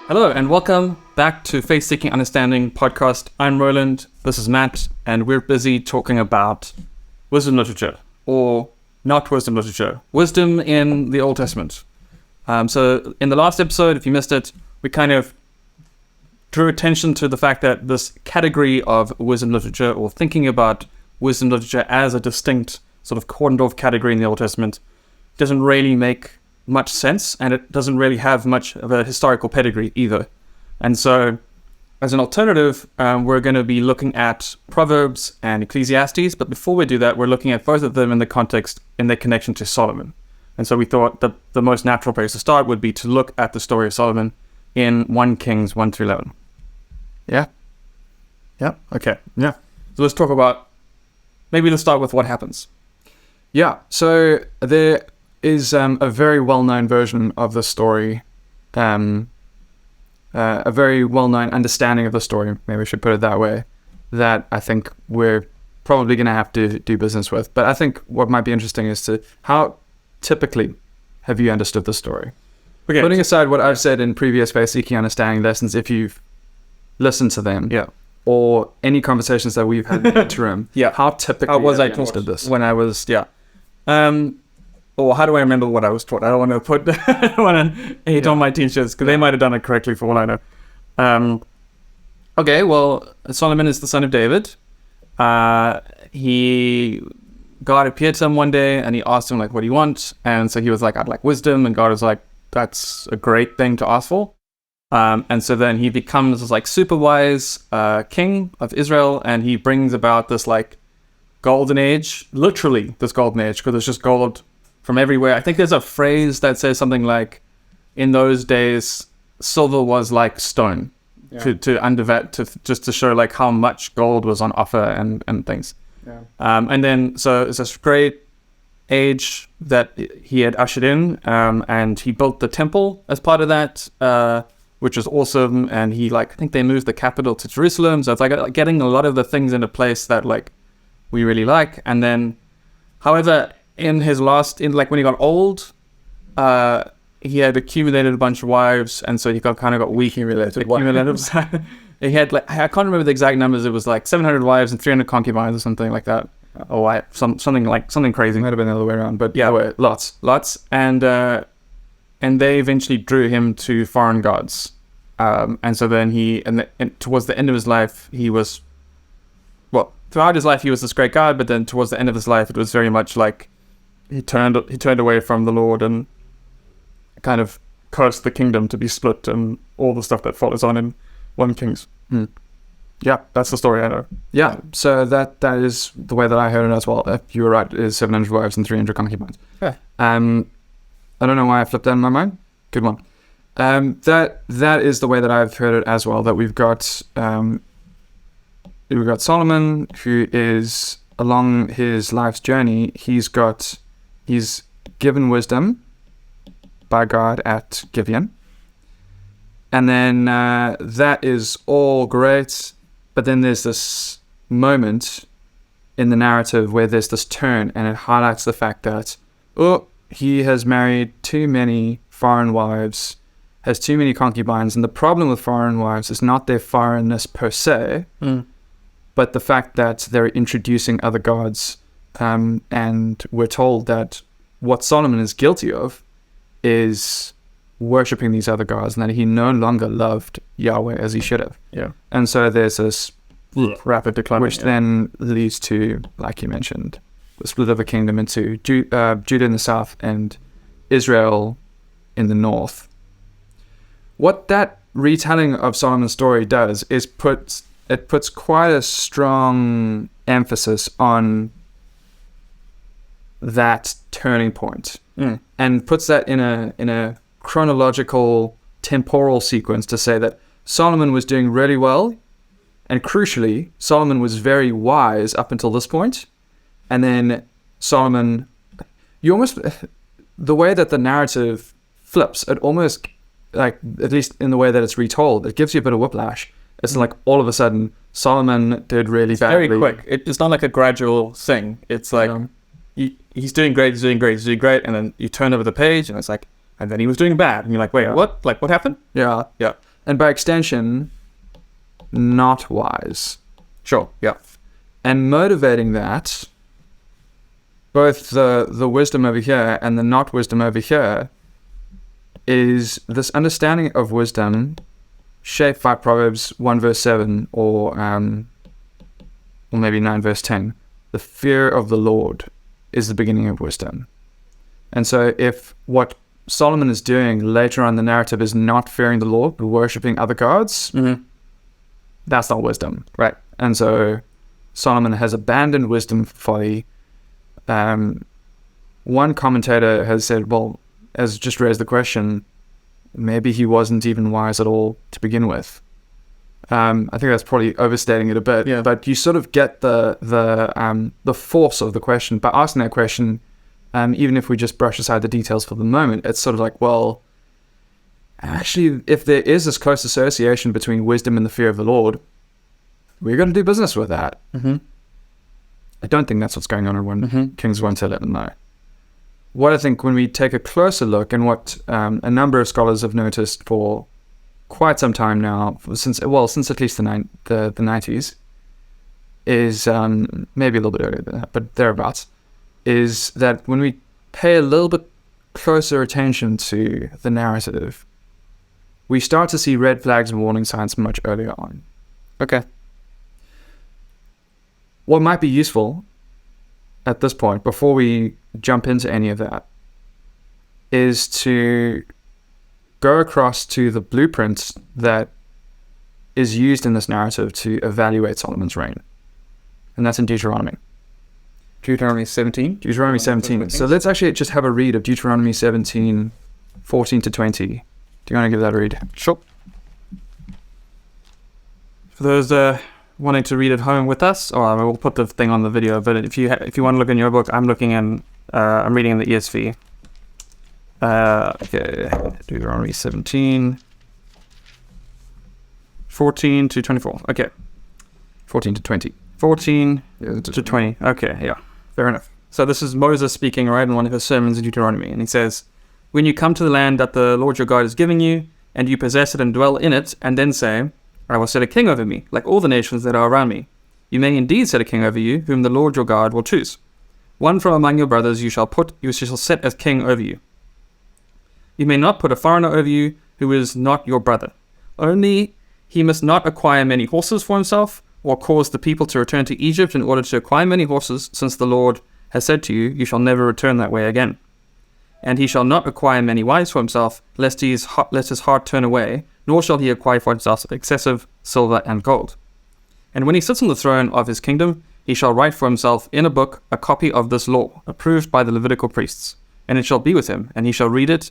Hello and welcome back to Faith Seeking Understanding podcast. I'm Roland, this is Matt, and we're busy talking about wisdom literature, or not wisdom literature, wisdom in the Old Testament. So in the last episode, if you missed it, we kind of drew attention to the fact that this category of wisdom literature, or thinking about wisdom literature as a distinct sort of cordoned off category in the Old Testament, doesn't really make much sense, and it doesn't really have much of a historical pedigree either. And so as an alternative, we're going to be looking at Proverbs and Ecclesiastes, but before we do that, we're looking at both of them in the context, in their connection to Solomon. And so we thought that the most natural place to start would be to look at the story of Solomon in 1 Kings 1 through 11. Yeah? Yeah? Okay. Yeah. So let's talk about, maybe let's start with what happens. Yeah, so there is a very well-known version of the story, a very well-known understanding of the story, maybe we should put it that way, that I think we're probably going to have to do business with. But I think what might be interesting is to how typically have you understood the story? Okay. Putting aside what I've said in previous Faith Seeking Understanding lessons, if you've listened to them, yeah, or any conversations that we've had in the interim, yeah, how typically was have I you understood this? When I was, yeah. Or how do I remember what I was taught? I don't want to put, I don't want to hate on my teachers, because they might have done it correctly for all I know. Okay, well, Solomon is the son of David. God appeared to him one day, and he asked him, like, what do you want? And so he was like, I'd like wisdom. And God was like, that's a great thing to ask for. And so then he becomes this, like, super wise king of Israel, and he brings about this, like, golden age, literally this golden age, because it's just gold from everywhere. I think there's a phrase that says something like, in those days, silver was like stone, just to show like how much gold was on offer and things. Yeah. And then, so it's this great age that he had ushered in, and he built the temple as part of that, which was awesome. And he, like, I think they moved the capital to Jerusalem. So it's like getting a lot of the things into place that, like, we really like. And then, however, in his last, when he got old, he had accumulated a bunch of wives, and so he kind of got weak. He had, like, I can't remember the exact numbers. It was like 700 wives and 300 concubines or something like that. Or something crazy. Might have been the other way around, but yeah, lots. And they eventually drew him to foreign gods. And so then towards the end of his life, he was, well, throughout his life he was this great god, but then towards the end of his life, it was very much like he turned away from the Lord and kind of cursed the kingdom to be split and all the stuff that follows on in 1 Kings. Yeah, that's the story I know. Yeah, so that is the way that I heard it as well. You were right, it is 700 wives and 300 concubines. Yeah. I don't know why I flipped that in my mind. Good one. That is the way that I've heard it as well, that we've got Solomon, who is, along his life's journey, he's given wisdom by God at Gibeon. And then that is all great, but then there's this moment in the narrative where there's this turn, and it highlights the fact that, he has married too many foreign wives, has too many concubines, and the problem with foreign wives is not their foreignness per se, but the fact that they're introducing other gods, and we're told that what Solomon is guilty of is worshipping these other gods, and that he no longer loved Yahweh as he should have. Yeah. And so there's this rapid decline, which then leads to, like you mentioned, the split of the kingdom into Judah in the south and Israel in the north. What that retelling of Solomon's story does is puts quite a strong emphasis on that turning point, and puts that in a chronological, temporal sequence to say that Solomon was doing really well, and crucially, Solomon was very wise up until this point, and then Solomon, the way that the narrative flips, it almost, like, at least in the way that it's retold, it gives you a bit of whiplash. It's like all of a sudden Solomon did really badly. Very quick. It's not like a gradual thing. It's like he's doing great, and then you turn over the page and it's like, and then he was doing bad, and you're like, wait, what? Like, what happened? Yeah. and by extension, not wise. Sure. Yeah. And motivating that, both the wisdom over here and the not wisdom over here, is this understanding of wisdom shaped by Proverbs 1 verse 7 or maybe 9 verse 10. The fear of the Lord is the beginning of wisdom. And so if what Solomon is doing later on in the narrative is not fearing the Lord, but worshipping other gods, that's not wisdom. Right. And so Solomon has abandoned wisdom for folly. One commentator has said, well, has just raised the question, maybe he wasn't even wise at all to begin with. I think that's probably overstating it a bit, but you sort of get the force of the question by asking that question. Even if we just brush aside the details for the moment, it's sort of like, well, actually, if there is this close association between wisdom and the fear of the Lord, we're going to do business with that. I don't think that's what's going on in 1 Kings 1-11, no. What I think when we take a closer look, and what a number of scholars have noticed for quite some time now, since at least the 90s, is maybe a little bit earlier than that, but thereabouts, is that when we pay a little bit closer attention to the narrative, we start to see red flags and warning signs much earlier on. Okay. What might be useful at this point, before we jump into any of that, is to go across to the blueprint that is used in this narrative to evaluate Solomon's reign. And that's in Deuteronomy. Deuteronomy 17? Deuteronomy 17. So let's actually just have a read of Deuteronomy 17, 14 to 20. Do you want to give that a read? Sure. For those wanting to read at home with us, or we'll put the thing on the video, but if you want to look in your book, I'm reading in the ESV. Okay, Deuteronomy 17, 14 to 24. Okay. 14 to 20. 14 to 20. Okay, yeah. Fair enough. So this is Moses speaking, right, in one of his sermons in Deuteronomy. And he says, when you come to the land that the Lord your God is giving you, and you possess it and dwell in it, and then say, I will set a king over me, like all the nations that are around me. You may indeed set a king over you, whom the Lord your God will choose. One from among your brothers you shall set as king over you. You may not put a foreigner over you, who is not your brother. Only he must not acquire many horses for himself, or cause the people to return to Egypt in order to acquire many horses, since the Lord has said to you, you shall never return that way again. And he shall not acquire many wives for himself, lest his heart turn away, nor shall he acquire for himself excessive silver and gold. And when he sits on the throne of his kingdom, he shall write for himself in a book a copy of this law, approved by the Levitical priests. And it shall be with him, and he shall read it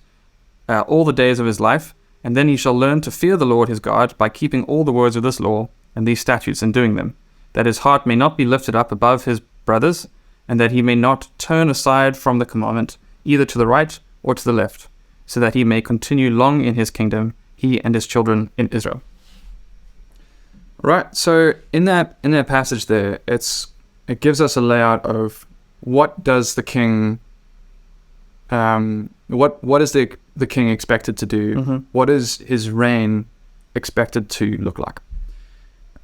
all the days of his life, and then he shall learn to fear the Lord his God by keeping all the words of this law and these statutes and doing them, that his heart may not be lifted up above his brothers, and that he may not turn aside from the commandment, either to the right or to the left, so that he may continue long in his kingdom, he and his children in Israel. Right. So in that passage there, it gives us a layout of what does the king, what is the king expected to do? What is his reign expected to look like?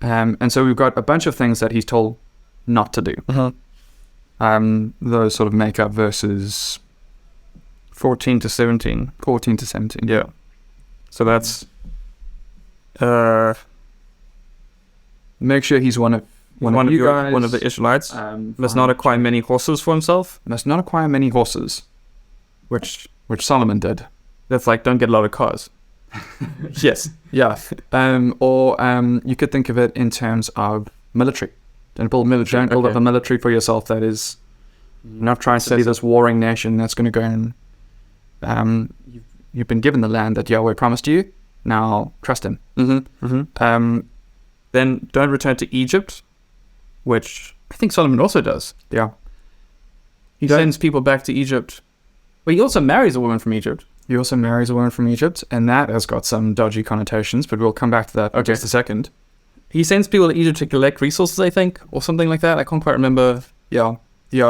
And so we've got a bunch of things that he's told not to do. Those sort of make up verses 14 to 17. 14 to 17. Yeah. So that's make sure he's one of you guys, one of the Israelites. Must not acquire many horses for himself. Must not acquire many horses, which Solomon did. That's like, don't get a lot of cars. Yes. Yeah. Or you could think of it in terms of military. Don't build up a military for yourself that is not trying to be this warring nation that's going to go and you've been given the land that Yahweh promised you. Now trust him. Then don't return to Egypt, which I think Solomon also does. Yeah. He sends people back to Egypt. But he also marries a woman from Egypt. He also marries a woman from Egypt, and that has got some dodgy connotations, but we'll come back to that in just a second. He sends people to Egypt to collect resources, I think, or something like that. I can't quite remember. Yeah,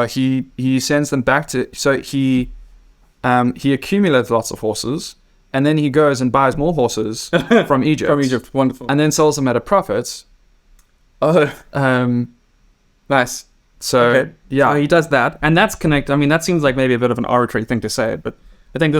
he sends them back to... So he accumulates lots of horses, And then he goes and buys more horses from Egypt. From Egypt, wonderful. And then sells them at a profit. Oh, Nice. So, okay. yeah. So he does that, and that's connected. I mean, that seems like maybe a bit of an arbitrary thing to say, but I think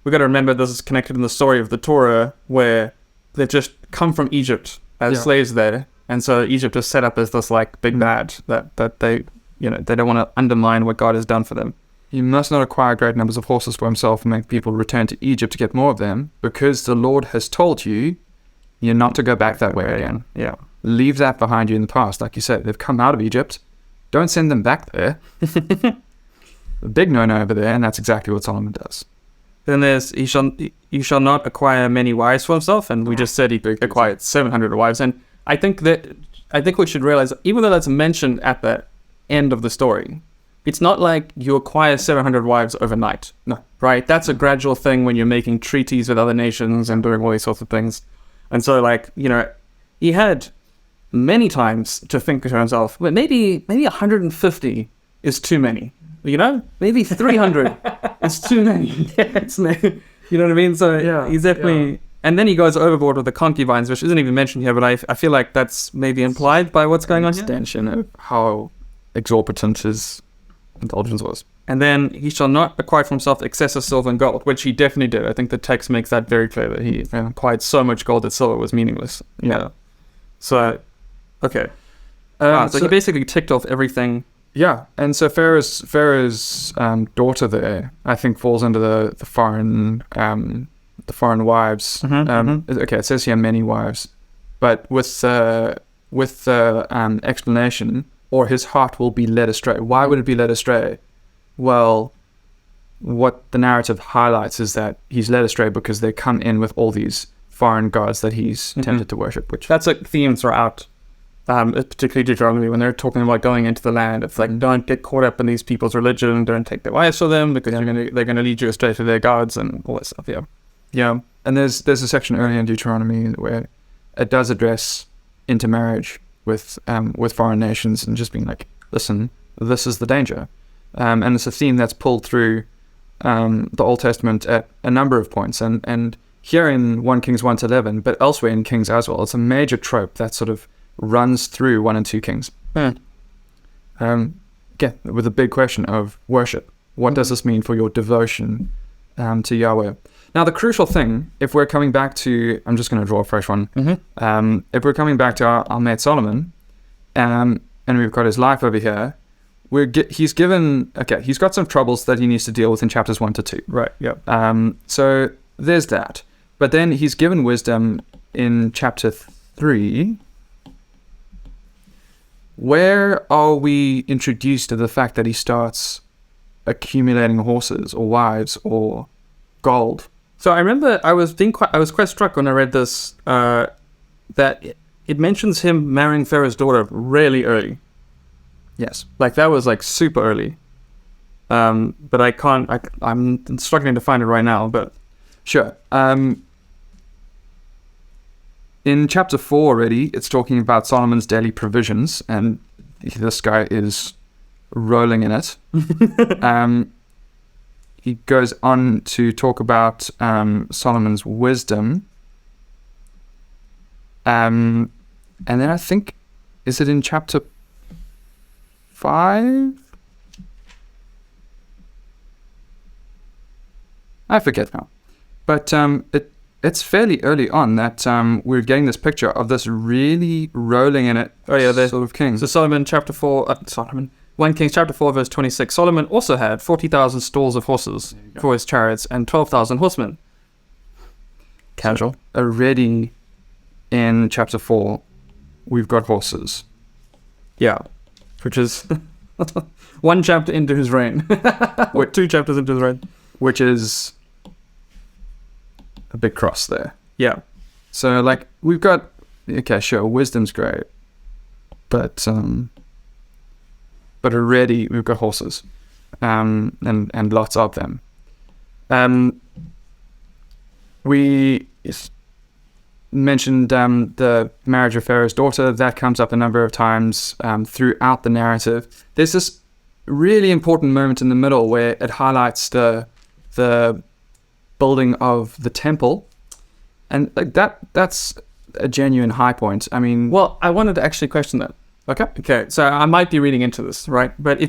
we got to remember this is connected in the story of the Torah, where they just come from Egypt as slaves there, and so Egypt is set up as this like big bad that they they don't want to undermine what God has done for them. He must not acquire great numbers of horses for himself and make people return to Egypt to get more of them, because the Lord has told you're not to go back that way again. Yeah. Leave that behind you in the past. Like you said, they've come out of Egypt. Don't send them back there. A big no-no over there, and that's exactly what Solomon does. Then there's you shall not acquire many wives for himself, and we just said he acquired 700 wives. And I think we should realize, even though that's mentioned at the end of the story, it's not like you acquire 700 wives overnight. No. Right? That's a gradual thing when you're making treaties with other nations and doing all these sorts of things. And so, like, he had many times to think to himself, well, maybe 150 is too many. Maybe 300 is too many. You know what I mean? So he's definitely... Yeah. And then he goes overboard with the concubines, which isn't even mentioned here, but I feel like that's maybe implied by what's going on here. Extension of how exorbitant his indulgence was. And then he shall not acquire for himself excessive silver and gold, which he definitely did. I think the text makes that very clear, that he acquired so much gold that silver was meaningless. Yeah. So, okay. So he basically ticked off everything. Yeah, and so Pharaoh's daughter there, I think, falls under the foreign wives. Okay, it says here many wives, but with the explanation, or his heart will be led astray. Why would it be led astray? Well, what the narrative highlights is that he's led astray because they come in with all these foreign gods that he's tempted to worship. Which that's a theme throughout. Particularly Deuteronomy, when they're talking about going into the land, it's like, don't get caught up in these people's religion, don't take their wives for them, because they're gonna lead you astray to their gods and all that stuff. Yeah. And there's a section earlier in Deuteronomy where it does address intermarriage with foreign nations, and just being like, listen, this is the danger, and it's a theme that's pulled through the Old Testament at a number of points, and here in 1 Kings 1-11, but elsewhere in Kings as well. It's a major trope that sort of runs through 1 and 2 Kings. Again, with the big question of worship. What does this mean for your devotion to Yahweh? Now, the crucial thing, if we're coming back to, I'm just going to draw a fresh one. If we're coming back to our mate Solomon, and we've got his life over here, he's got some troubles that he needs to deal with in chapters 1-2. Right. Yeah. So there's that. But then he's given wisdom in chapter 3. Where are we introduced to the fact that he starts accumulating horses or wives or gold? So I remember I was quite struck when I read this, that it mentions him marrying Pharaoh's daughter really early. Yes. Like, that was like super early. But I'm struggling to find it right now, but... Sure. In chapter 4 already, it's talking about Solomon's daily provisions, and this guy is rolling in it. He goes on to talk about Solomon's wisdom. And then I think, is it in chapter 5? I forget now. But it's fairly early on that we're getting this picture of this really rolling in it sort of king. So Solomon, chapter 4, 1 Kings chapter 4, verse 26. Solomon also had 40,000 stalls of horses for his chariots and 12,000 horsemen. Casual. So already in chapter 4, we've got horses. Yeah. Which is one chapter into his reign. Or 2 chapters into his reign. Which is a big cross there. Yeah. So, like, we've got, okay, sure, wisdom's great, but already we've got horses, and lots of them. We mentioned the marriage of Pharaoh's daughter. That comes up a number of times throughout the narrative. There's this really important moment in the middle where it highlights the building of the temple. And like that's a genuine high point. I mean, Well, I wanted to actually question that. Okay, so I might be reading into this, right? But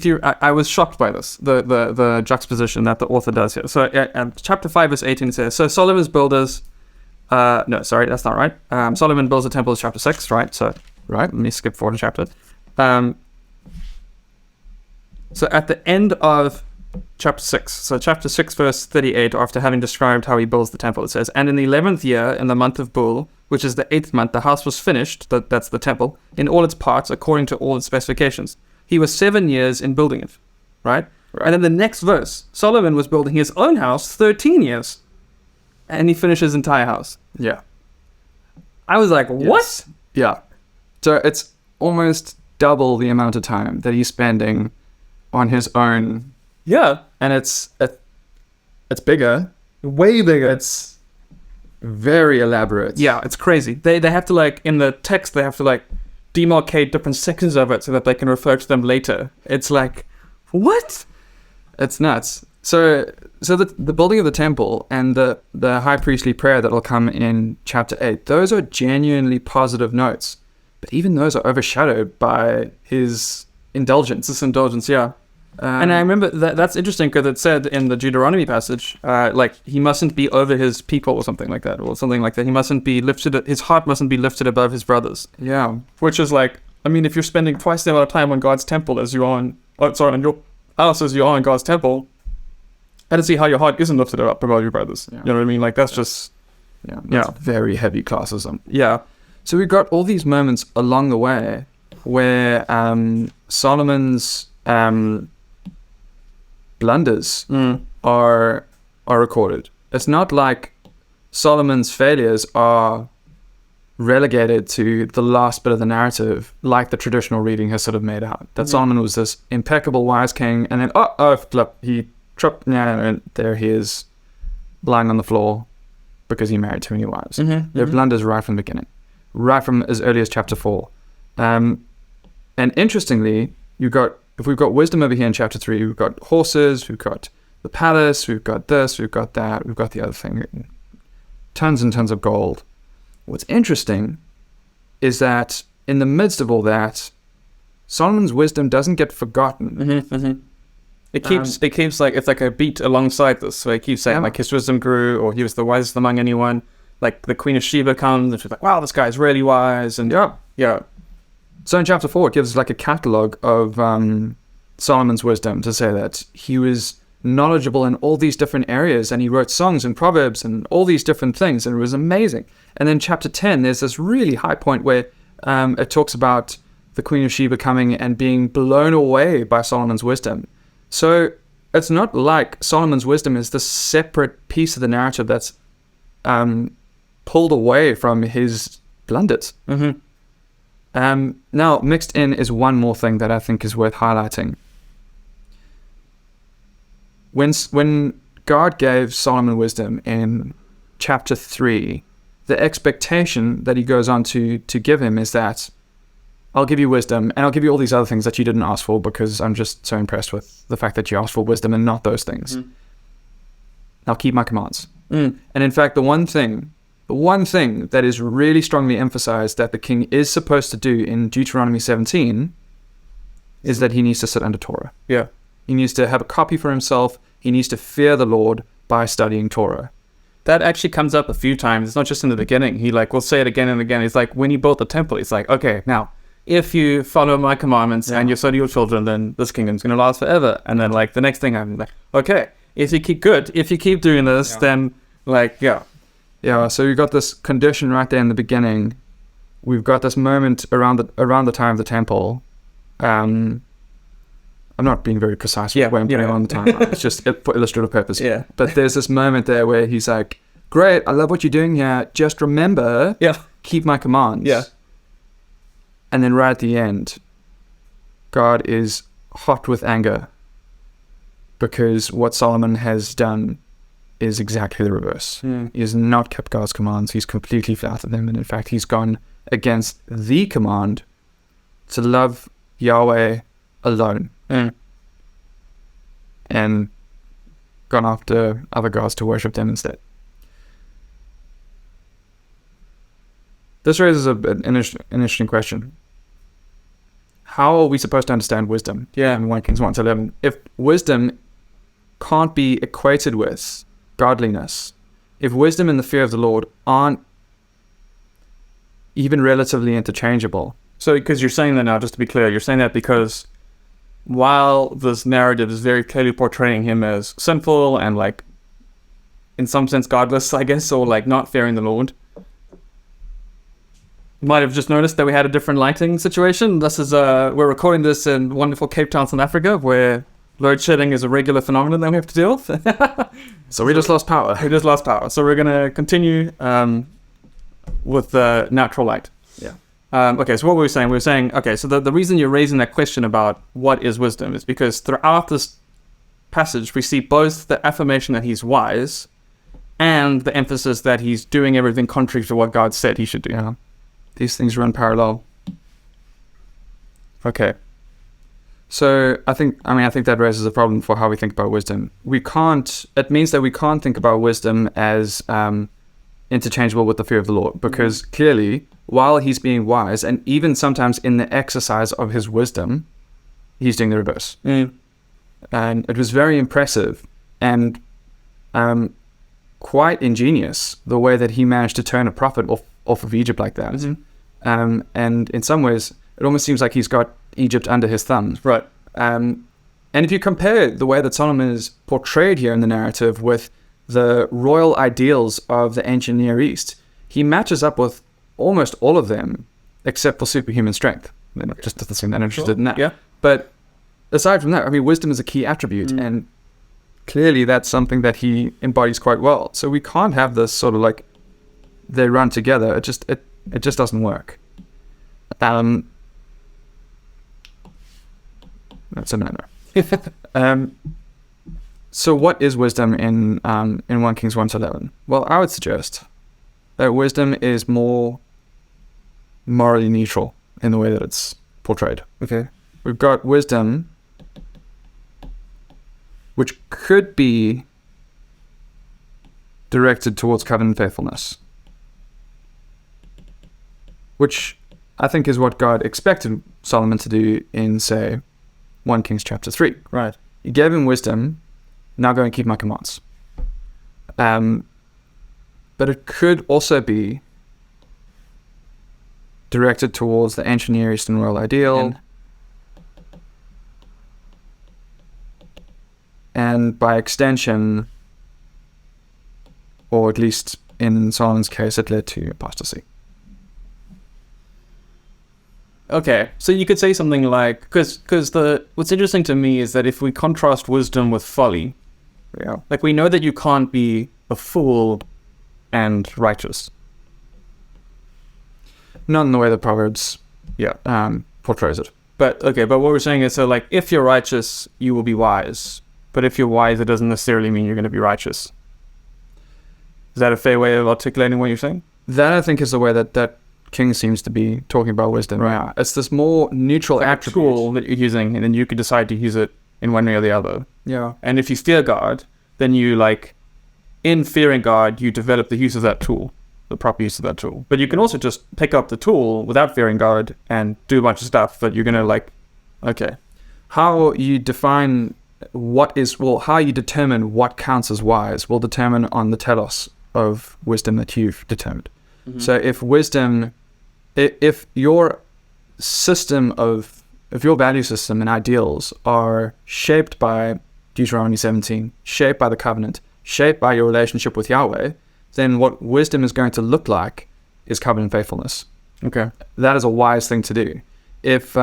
I was shocked by this, the juxtaposition that the author does here. So chapter 5, verse 18 says, so Solomon's builders, no, sorry, that's not right. Solomon builds a temple is chapter 6, right? So, right, let me skip forward a chapter. So at the end of chapter 6, so chapter 6, verse 38, after having described how he builds the temple, it says, and in the 11th year, in the month of Bul, which is the 8th month, the house was finished, that's the temple, in all its parts, according to all its specifications. He was 7 years in building it, right? And then the next verse, Solomon was building his own house 13 years, and he finished his entire house. yeah. I was like, what? Yes. Yeah. So it's almost double the amount of time that he's spending on his own. Yeah. And it's bigger. Way bigger. It's very elaborate. Yeah, it's crazy. They have to, like, in the text, they have to, like, demarcate different sections of it so that they can refer to them later. It's like, what? It's nuts. So the building of the temple and the high priestly prayer that will come in chapter 8, those are genuinely positive notes. But even those are overshadowed by his indulgence. This indulgence, yeah. And I remember that's interesting because it said in the Deuteronomy passage, like, he mustn't be over his people or something like that. He mustn't be lifted, his heart mustn't be lifted above his brothers. Yeah. Which is like, I mean, if you're spending twice the amount of time on God's temple as you are on your house as you are on God's temple, I don't see how your heart isn't lifted up above your brothers. Yeah. You know what I mean? Like, that's very heavy classism. Yeah. So we've got all these moments along the way where Solomon's blunders are recorded. It's not like Solomon's failures are relegated to the last bit of the narrative, like the traditional reading has sort of made out. That Solomon was this impeccable, wise king, and then flip, he tripped, and there he is, lying on the floor because he married too many wives. There are blunders right from the beginning, right from as early as chapter 4. And interestingly, if we've got wisdom over here in chapter 3, we've got horses, we've got the palace, we've got this, we've got that, we've got the other thing, tons and tons of gold. What's interesting is that in the midst of all that, Solomon's wisdom doesn't get forgotten. It keeps like, it's like a beat alongside this. So it keeps saying, like, his wisdom grew, or he was the wisest among anyone. Like, the Queen of Sheba comes, and she's like, wow, this guy's really wise. And yeah. So in chapter 4, it gives like a catalogue of Solomon's wisdom to say that he was knowledgeable in all these different areas, and he wrote songs and proverbs and all these different things, and it was amazing. And then chapter 10, there's this really high point where it talks about the Queen of Sheba coming and being blown away by Solomon's wisdom. So it's not like Solomon's wisdom is this separate piece of the narrative that's pulled away from his blunders. Now, mixed in is one more thing that I think is worth highlighting. When God gave Solomon wisdom in chapter 3, the expectation that he goes on to give him is that I'll give you wisdom, and I'll give you all these other things that you didn't ask for because I'm just so impressed with the fact that you asked for wisdom and not those things. I'll keep my commands. And in fact, the one thing that is really strongly emphasized that the king is supposed to do in Deuteronomy 17 is that he needs to sit under Torah. Yeah. He needs to have a copy for himself. He needs to fear the Lord by studying Torah. That actually comes up a few times. It's not just in the beginning. He will say it again and again. He's like, when he built the temple, he's like, okay, now, if you follow my commandments and you study your children, then this kingdom's going to last forever. And then, like, the next thing I'm like, okay, if you keep doing this, then, like, Yeah, so we've got this condition right there in the beginning. We've got this moment around the time of the temple. I'm not being very precise with where I'm putting on the time. It's just for illustrative purpose. Yeah. But there's this moment there where he's like, great, I love what you're doing here. Just remember, keep my commands. Yeah. And then right at the end, God is hot with anger because what Solomon has done is exactly the reverse. He has not kept God's commands. He's completely flouted them. And in fact, he's gone against the command to love Yahweh alone. And gone after other gods to worship them instead. This raises an interesting question. How are we supposed to understand wisdom? Yeah. In 1 Kings 1-11. If wisdom can't be equated with godliness, if wisdom and the fear of the Lord aren't even relatively interchangeable. So, because you're saying that now, just to be clear, you're saying that because while this narrative is very clearly portraying him as sinful and like, in some sense, godless, I guess, or like not fearing the Lord, you might have just noticed that we had a different lighting situation. This is we're recording this in wonderful Cape Town, South Africa, where load shedding is a regular phenomenon that we have to deal with. So we just lost power. We just lost power. So we're gonna continue with the natural light. Yeah. Okay, so what were we saying? We were saying, okay, so the reason you're raising that question about what is wisdom is because throughout this passage, we see both the affirmation that he's wise and the emphasis that he's doing everything contrary to what God said he should do. Yeah. These things run parallel. Okay. So I think that raises a problem for how we think about wisdom. It means that we can't think about wisdom as interchangeable with the fear of the Lord, because clearly, while he's being wise, and even sometimes in the exercise of his wisdom, he's doing the reverse. And it was very impressive and quite ingenious the way that he managed to turn a prophet off of Egypt like that. And in some ways, it almost seems like he's got Egypt under his thumb. Right. And if you compare the way that Solomon is portrayed here in the narrative with the royal ideals of the ancient Near East, he matches up with almost all of them, except for superhuman strength. Just doesn't seem that interested in that. Yeah. But aside from that, I mean, wisdom is a key attribute, and clearly that's something that he embodies quite well. So we can't have this sort of like they run together. It just doesn't work. That's a no-no. So what is wisdom in 1 Kings 1-11? Well, I would suggest that wisdom is more morally neutral in the way that it's portrayed. Okay. We've got wisdom, which could be directed towards covenant faithfulness, which I think is what God expected Solomon to do in, say, 1 Kings chapter 3. Right. He gave him wisdom, now go and keep my commands. But it could also be directed towards the ancient Near Eastern royal ideal, and by extension, or at least in Solomon's case, it led to apostasy. Okay, so you could say something like, because what's interesting to me is that if we contrast wisdom with folly, Yeah. like we know that you can't be a fool and righteous. Not in the way that Proverbs Yeah. portrays it. But what we're saying is, so like, if you're righteous, you will be wise. But if you're wise, it doesn't necessarily mean you're going to be righteous. Is that a fair way of articulating what you're saying? That, I think, is the way that King seems to be talking about wisdom. Right. It's this more neutral Like a attribute. tool that you're using, and then you could decide to use it in one way or the other. Yeah. And if you fear God, then you, like, in fearing God, you develop the use of that tool, the proper use of that tool. But you can also just pick up the tool without fearing God and do a bunch of stuff that you're going to, like, okay. How you determine what counts as wise will determine on the telos of wisdom that you've determined. Mm-hmm. So if wisdom, if your value system and ideals are shaped by Deuteronomy 17, shaped by the covenant, shaped by your relationship with Yahweh, then what wisdom is going to look like is covenant faithfulness. Okay. That is a wise thing to do. If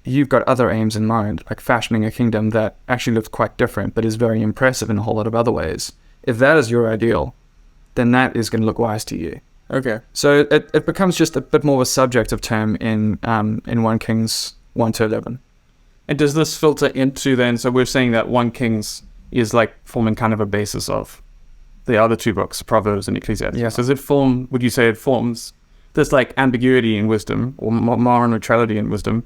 you've got other aims in mind, like fashioning a kingdom that actually looks quite different but is very impressive in a whole lot of other ways, if that is your ideal, then that is going to look wise to you. Okay. So it becomes just a bit more of a subjective term in 1 Kings 1-11. And does this filter into then, so we're saying that 1 Kings is like forming kind of a basis of the other two books, Proverbs and Ecclesiastes. Yeah. So would you say it forms this like ambiguity in wisdom or moral neutrality in wisdom?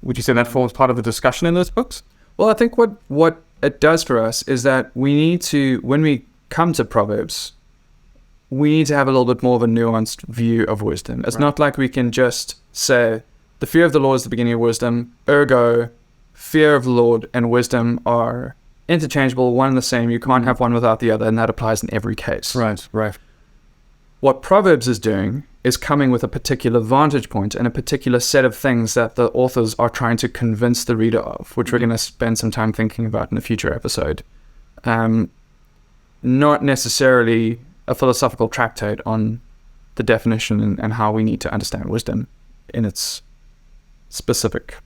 Would you say that forms part of the discussion in those books? Well, I think what it does for us is that we need to, when we come to Proverbs, we need to have a little bit more of a nuanced view of wisdom. It's not like we can just say, the fear of the Lord is the beginning of wisdom, ergo, fear of the Lord and wisdom are interchangeable, one and the same. You can't have one without the other, and that applies in every case. Right. What Proverbs is doing is coming with a particular vantage point and a particular set of things that the authors are trying to convince the reader of, which we're going to spend some time thinking about in a future episode. Not necessarily a philosophical tractate on the definition and how we need to understand wisdom in its specific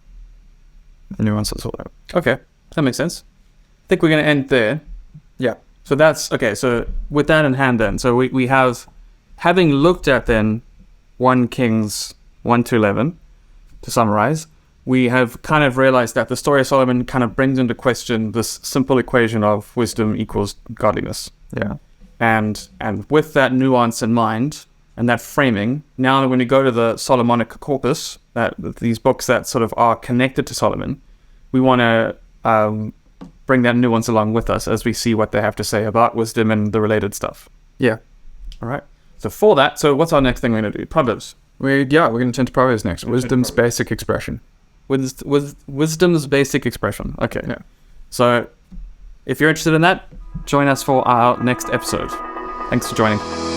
nuances. Okay, that makes sense. I think we're going to end there. Yeah. So that's, okay, so with that in hand then, so we have, having looked at then 1 Kings 1 to 11, to summarize, we have kind of realized that the story of Solomon kind of brings into question this simple equation of wisdom equals godliness. Yeah. And with that nuance in mind and that framing, now when we go to the Solomonic corpus, that these books that sort of are connected to Solomon, we want to bring that nuance along with us as we see what they have to say about wisdom and the related stuff. Yeah. All right. So for that, so what's our next thing we're going to do? Proverbs. We're going to turn to Proverbs next. Wisdom's basic expression. With wisdom's basic expression. Okay. Yeah. So if you're interested in that, join us for our next episode. Thanks for joining.